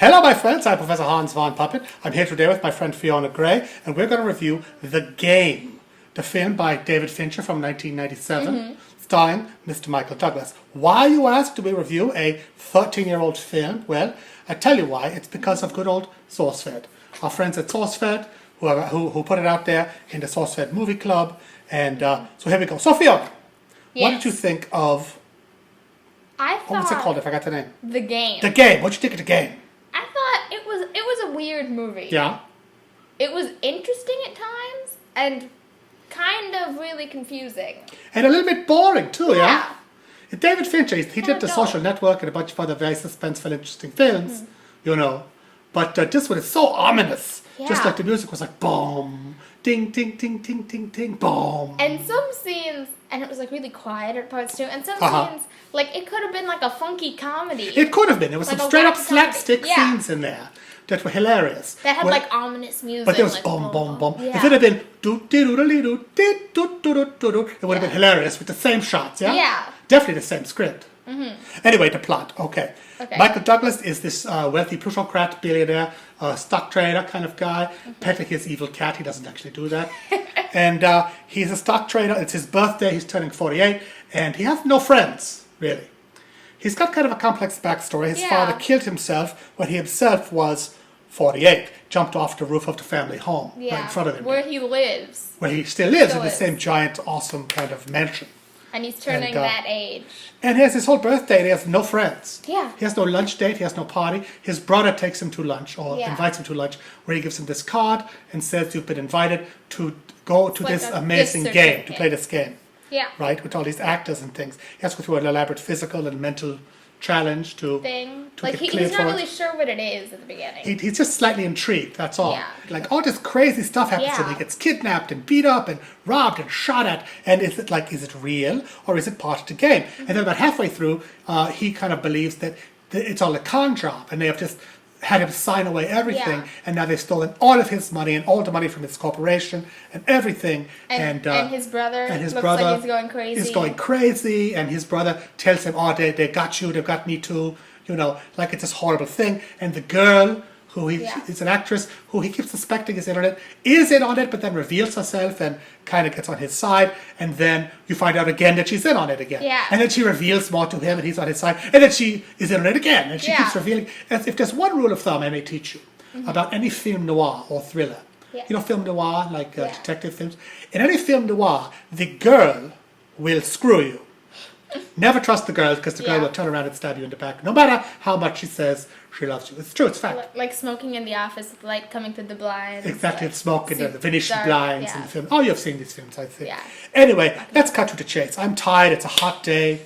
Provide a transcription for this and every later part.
Hello, my friends. I'm Professor Hans von Puppet. I'm here today with my friend Fiona Gray, and we're going to review The Game, the film by David Fincher from 1997, starring Mr. Michael Douglas. Why, you ask, do we review a 13-year-old film? Well, I tell you why. It's because of good old SourceFed. Our friends at SourceFed who put it out there in the SourceFed Movie Club. And so here we go. So, Fiona, what did you think of... what's it called? I forgot the name. The Game. The Game. What'd you think of The Game? I thought it was a weird movie. Yeah. It was interesting at times and kind of really confusing. And a little bit boring too, yeah? Yeah. David Fincher, he did The Social Network and a bunch of other very suspenseful, interesting films, you know. But this one is so ominous. Yeah. Just like the music was like, boom, ding, ding, ding, ding, ding, ding, boom. And some scenes, and it was like really quiet at parts too, and some scenes, like it could have been like a funky comedy. It could have been. There was Like some a straight up wacky slapstick comedy. scenes in there that were hilarious. That had like ominous music. But there was like, boom, boom, boom. Yeah. If it had been it would have been hilarious with the same shots, yeah? Yeah. Definitely the same script. Anyway, the plot. Okay. Okay. Michael Douglas is this wealthy plutocrat, billionaire, stock trader kind of guy, petting his evil cat. He doesn't actually do that. And he's a stock trader. It's his birthday. He's turning 48. And he has no friends, really. He's got kind of a complex backstory. His father killed himself when he himself was 48. Jumped off the roof of the family home right in front of him. Where he lives. Where he still lives in the same giant, awesome kind of mansion. And he's turning that age. And he has his whole birthday and he has no friends. Yeah. He has no lunch date, he has no party. His brother takes him to lunch or invites him to lunch where he gives him this card and says you've been invited to go to this amazing game, to play this game. Yeah. Right? With all these actors and things. He has to go through an elaborate physical and mental challenge to Like get cleared he's for not it. really sure what it is at the beginning. He's just slightly intrigued, that's all. Yeah. Like all this crazy stuff happens to him. He gets kidnapped and beat up and robbed and shot at. And is it real or is it part of the game? And then about halfway through, he kind of believes that it's all a con job and they have just had him sign away everything, and now they've stolen all of his money and all the money from his corporation and everything. And his brother looks brother like he's going crazy. He's going crazy, and his brother tells him, "Oh, they got you, they've got me too." You know, like it's this horrible thing. And the girl, who is an actress, who he keeps suspecting is is in on it, but then reveals herself and kind of gets on his side. And then you find out again that she's in on it again. Yeah. And then she reveals more to him and he's on his side. And then she is in on it again. And she keeps revealing. As if there's one rule of thumb I may teach you about any film noir or thriller. Yeah. You know, film noir, like detective films. In any film noir, the girl will screw you. Never trust the girl because the girl will turn around and stab you in the back. No matter how much she says she loves you. It's true, it's fact. Like smoking in the office with light coming through the blinds. Exactly, like, it's smoke in the Venetian blinds in the film. Oh, you've seen these films, I think. Yeah. Anyway, let's cut to the chase. I'm tired, it's a hot day,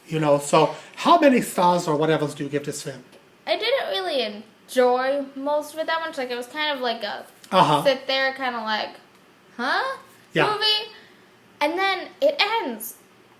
you know. So how many stars or whatever do you give this film? I didn't really enjoy most of it that much. Like it was kind of like a sit there kind of like, movie. And then it ends.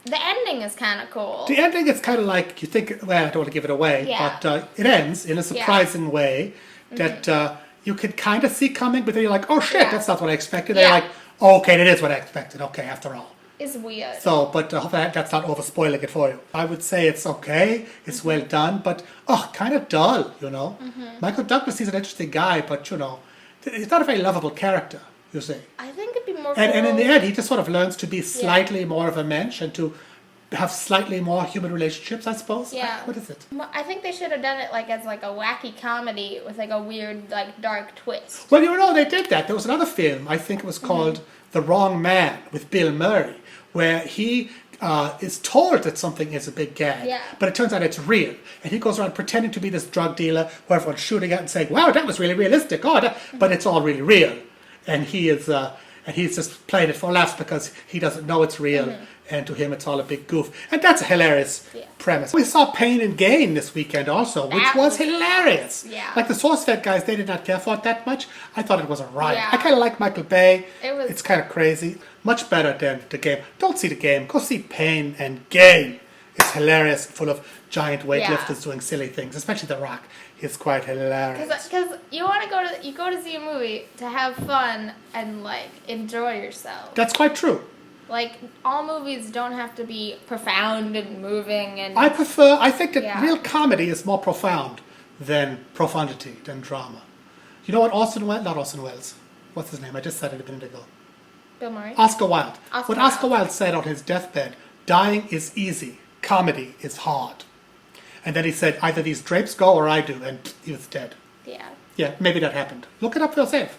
The ending is kind of cool. The ending is kind of like, you think, well, I don't want to give it away, but it ends in a surprising way that you could kind of see coming, but then you're like, oh shit, that's not what I expected. They're like, oh, okay, that is what I expected, okay, after all. It's weird. So, but hopefully that's not over-spoiling it for you. I would say it's okay, it's well done, but, kind of dull, you know. Michael Douglas, he's an interesting guy, but, you know, he's not a very lovable character. You see. I think it'd be more and in the end, he just sort of learns to be slightly more of a mensch and to have slightly more human relationships, I suppose. Yeah. What is it? I think they should have done it like as like a wacky comedy with like a weird like dark twist. Well, you know, they did that. There was another film, I think it was called The Wrong Man with Bill Murray, where he is told that something is a big gag, but it turns out it's real. And he goes around pretending to be this drug dealer who everyone's shooting at and saying, wow, that was really realistic. But it's all really real. And he's just playing it for laughs because he doesn't know it's real, and to him it's all a big goof. And that's a hilarious premise. We saw Pain and Gain this weekend also, which was hilarious. Yeah. Like the SourceFed guys, they did not care for it that much. I thought it was a riot. Yeah. I kind of like Michael Bay. It's kind of crazy. Much better than The Game. Don't see The Game. Go see Pain and Gain. It's hilarious, full of giant weightlifters doing silly things, especially The Rock. He's quite hilarious. Because you want to go to see a movie to have fun and like enjoy yourself. That's quite true. Like all movies don't have to be profound and moving and. I think that real comedy is more profound than profundity, than drama. You know what not Orson Welles. What's his name? I just said it a minute ago. Bill Murray? Oscar Wilde. Oscar Wilde said on his deathbed, dying is easy, comedy is hard. And then he said, either these drapes go or I do, and he was dead. Yeah. Yeah, maybe that happened. Look it up for yourself.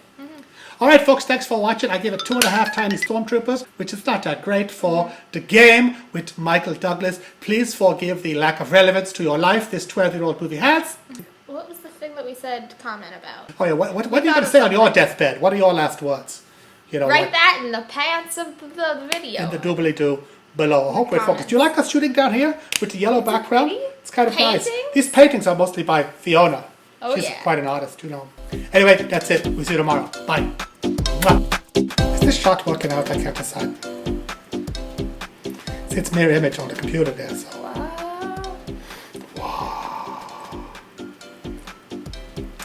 All right, folks, thanks for watching. I gave it 2.5 tiny stormtroopers, which is not that great for the game with Michael Douglas. Please forgive the lack of relevance to your life this 12-year-old movie has. What was the thing that we said comment about? Oh, yeah, what are you going to say on your deathbed? What are your last words? You know, write that in the pants of the video. In the doobly-doo below. I hope we're focused. Do you like us shooting down here with the yellow background? It's kind of nice. These paintings are mostly by Fiona. Oh, She's quite an artist, you know. Anyway, that's it. We'll see you tomorrow. Bye. Is this shot working out? I can't decide. See, it's mirror image on the computer there, so. Wow.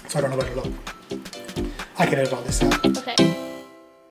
So I don't know where to look. I can edit all this out. Okay.